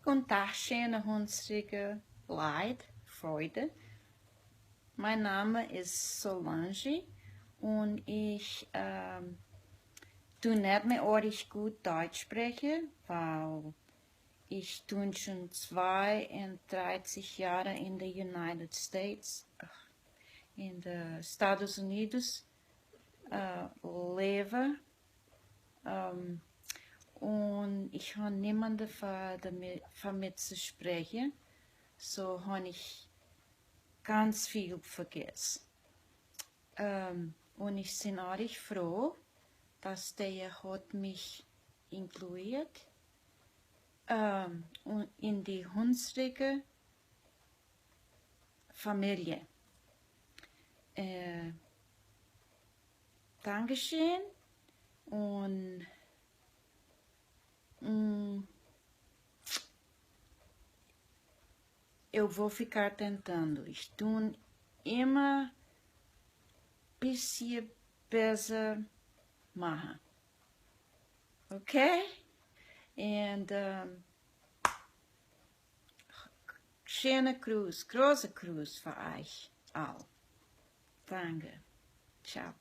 Guten Tag, schöne unsere Leid, Freude. Mein Name ist Solange und ich tue nicht mehr ordentlich gut Deutsch sprechen, weil ich tue schon 32 Jahre in den United States, in den Estados Unidos lebe. Und ich habe niemanden von mir zu sprechen, so habe ich ganz viel vergessen. Und ich bin auch froh, dass der hat mich inkludiert und in die unsere Familie. Dankeschön und eu vou ficar tentando. Estou immer bisschen besser machen. Okay? Und schöne Gruß, große Gruß für euch auch. Danke. Ciao.